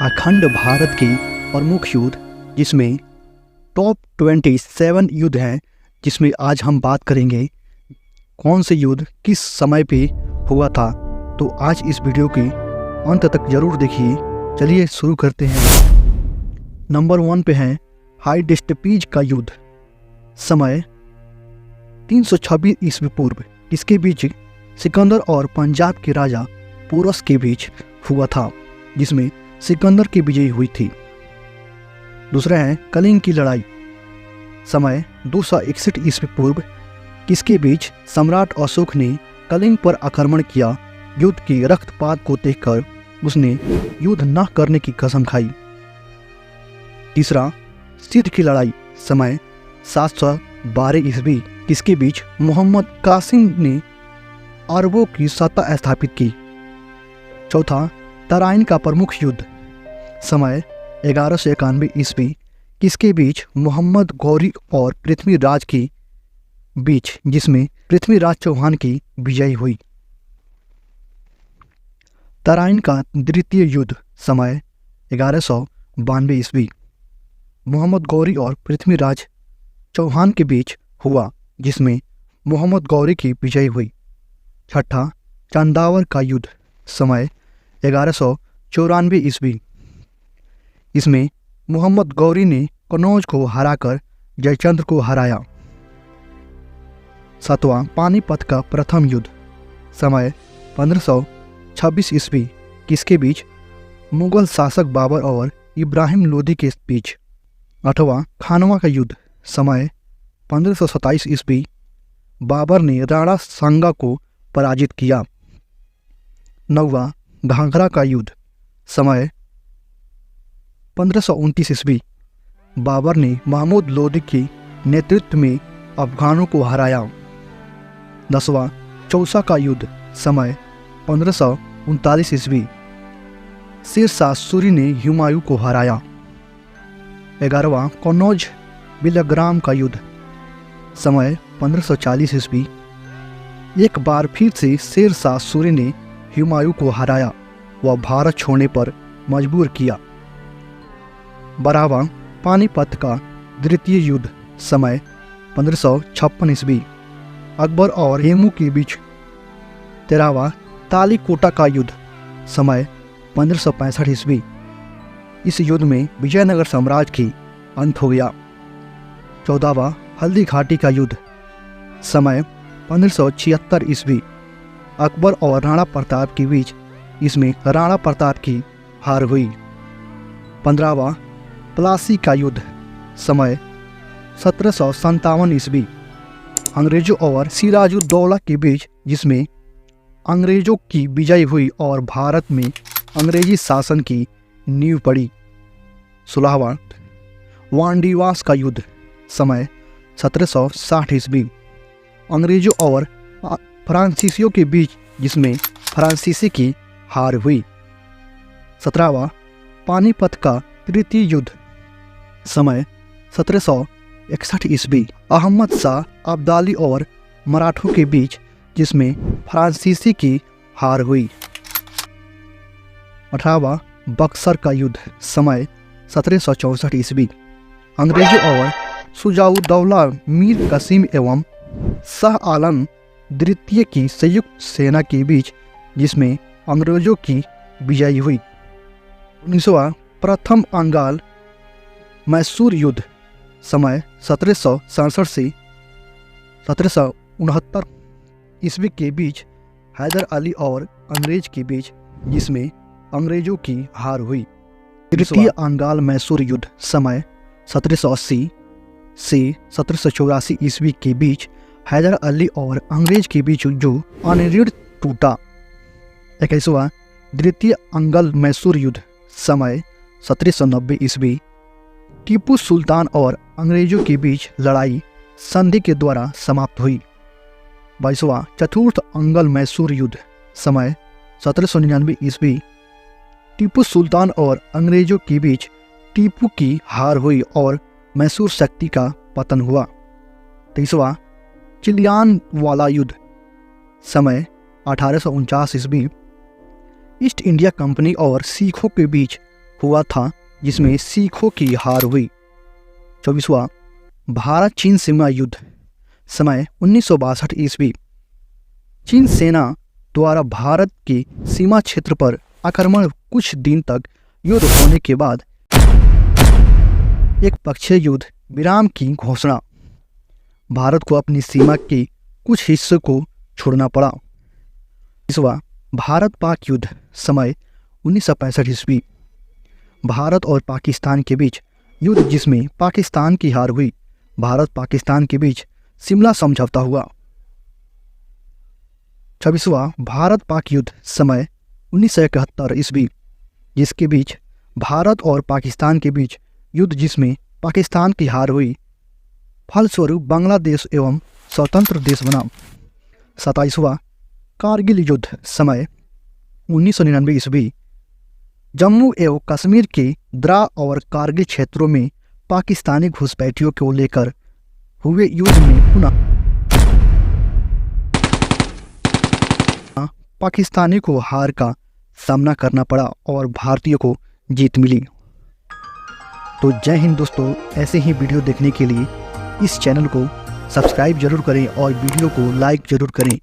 अखंड भारत की प्रमुख युद्ध, जिसमें टॉप 27 युद्ध हैं, जिसमें आज हम बात करेंगे कौन से युद्ध किस समय पे हुआ था। तो आज इस वीडियो के अंत तक जरूर देखिए। चलिए शुरू करते हैं। नंबर 1 पे है हाइडेस्टिपीज का युद्ध। समय 326 ईस्वी पूर्व। इसके बीच सिकंदर और पंजाब के राजा पोरस के बीच हुआ था, जिसमें सिकंदर की विजय हुई थी। दूसरा है कलिंग की लड़ाई। समय 261 ईस्वी पूर्व। किसके बीच सम्राट अशोक ने कलिंग पर आक्रमण किया। युद्ध के रक्तपात को देखकर उसने युद्ध न करने की कसम खाई। तीसरा सिद्ध की लड़ाई। समय 712 ईस्वी। किसके बीच मोहम्मद कासिम ने अरबों की सत्ता स्थापित की। चौथा तराइन का प्रमुख युद्ध। समय 1191 ईस्वी। किसके बीच मोहम्मद गौरी और पृथ्वीराज के बीच, जिसमें पृथ्वीराज चौहान की विजय हुई। तराइन का द्वितीय युद्ध। समय 1192 ईस्वी। मोहम्मद गौरी और पृथ्वीराज चौहान के बीच हुआ, जिसमें मोहम्मद गौरी की विजय हुई। छठा चंदावर का युद्ध। समय 1194 ईस्वी। इसमें मोहम्मद गौरी ने कनौज को हराकर जयचंद्र को हराया। सातवां पानीपत का प्रथम युद्ध। समय 1526 ईस्वी। किसके बीच मुगल शासक बाबर और इब्राहिम लोदी के बीच। आठवां खानवा का युद्ध। समय 1527 ईस्वी। बाबर ने राणा सांगा को पराजित किया। नौवां घाघरा का युद्ध। समय 1529 ईस्वी। बाबर ने महमूद लोदी के नेतृत्व में अफगानों को हराया। 10वां चौसा का युद्ध। समय 1539 ईस्वी। शेरशाह सूरी ने हुमायूं को हराया। 11वां कन्नौज बिलग्राम का युद्ध। समय 1540 ईस्वी। एक बार फिर से शेरशाह सूरी ने हुमायूं को हराया व भारत छोड़ने पर मजबूर किया। 12वां पानीपत का द्वितीय युद्ध। समय 1556 ईस्वी। अकबर और हेमू के बीच। 13वां तालीकोटा का युद्ध। समय 1565 ईस्वी। इस युद्ध में विजयनगर साम्राज्य की अंत हो गया। 14वां हल्दी घाटी का युद्ध। समय 1576 ईस्वी। अकबर और राणा प्रताप के बीच। इसमें राणा प्रताप की हार हुई। 15वां प्लासी का युद्ध। समय 1757 ईस्वी। अंग्रेजों और सिराजुद्दौला के बीच, जिसमें अंग्रेजों की विजय हुई और भारत में अंग्रेजी शासन की नींव पड़ी। 16वां वांडीवास का युद्ध। समय 1760 ईस्वी। अंग्रेजों और फ्रांसीसियों के बीच, जिसमें फ्रांसीसी की हार हुई। 17वां पानीपत का तृतीय युद्ध। समय 1761 ईस्वी। अहमद शाह अब्दाली और मराठों के बीच, जिसमें फ्रांसीसी की हार हुई। 18वां बक्सर का युद्ध। समय 1764 ईस्वी। अंग्रेजों और शुजाउद्दौला मीर कासिम एवं शाह आलम द्वितीय की संयुक्त सेना के बीच, जिसमें अंग्रेजों की विजय हुई। 19वां प्रथम अंगाल मैसूर युद्ध। समय 1767 से 1769 ईस्वी के बीच। हैदर अली और अंग्रेज के बीच, जिसमें अंग्रेजों की हार हुई। तृतीय अंगाल मैसूर युद्ध। समय 1780 से 1784 ईस्वी के बीच। हैदर अली और अंग्रेज के बीच जो अनिर्णित टूटा। 21वां द्वितीय अंगल मैसूर युद्ध। समय 1790 ईस्वी। टीपू सुल्तान और अंग्रेजों के बीच लड़ाई संधि के द्वारा समाप्त हुई। 22वां चतुर्थ अंगल मैसूर युद्ध। समय 1799 ईस्वी। टीपू सुल्तान और अंग्रेजों के बीच टीपू की हार हुई और मैसूर शक्ति का पतन हुआ। 23वां चिलियानवाला युद्ध। समय 1849 ईस्वी। ईस्ट इंडिया कंपनी और सिखों के बीच हुआ था जिसमें सिखों की हार हुई। 24वां भारत चीन सीमा युद्ध, समय 1962 ईस्वी। चीन सेना द्वारा भारत की सीमा क्षेत्र पर आक्रमण, कुछ दिन तक युद्ध होने के बाद एक पक्षीय युद्ध विराम की घोषणा। भारत को अपनी सीमा के कुछ हिस्सों को छोड़ना पड़ा। 20वां भारत पाक युद्ध, समय 1965 ईस्वी। भारत और पाकिस्तान के बीच युद्ध जिसमें पाकिस्तान की हार हुई। भारत पाकिस्तान के बीच शिमला समझौता हुआ। 26वां भारत पाक युद्ध, समय 1971 ईस्वी, जिसके बीच भारत और पाकिस्तान के बीच युद्ध जिसमें पाकिस्तान की हार हुई, फलस्वरूप बांग्लादेश एवं स्वतंत्र देश बना। 27वां कारगिल युद्ध, समय 1999 ईस्वी। जम्मू एवं कश्मीर के द्रा और कारगिल क्षेत्रों में पाकिस्तानी घुसपैठियों को लेकर हुए युद्ध में पुनः पाकिस्तानी को हार का सामना करना पड़ा और भारतीयों को जीत मिली। तो जय हिंद दोस्तों, ऐसे ही वीडियो देखने के लिए इस चैनल को सब्सक्राइब जरूर करें और वीडियो को लाइक जरूर करें।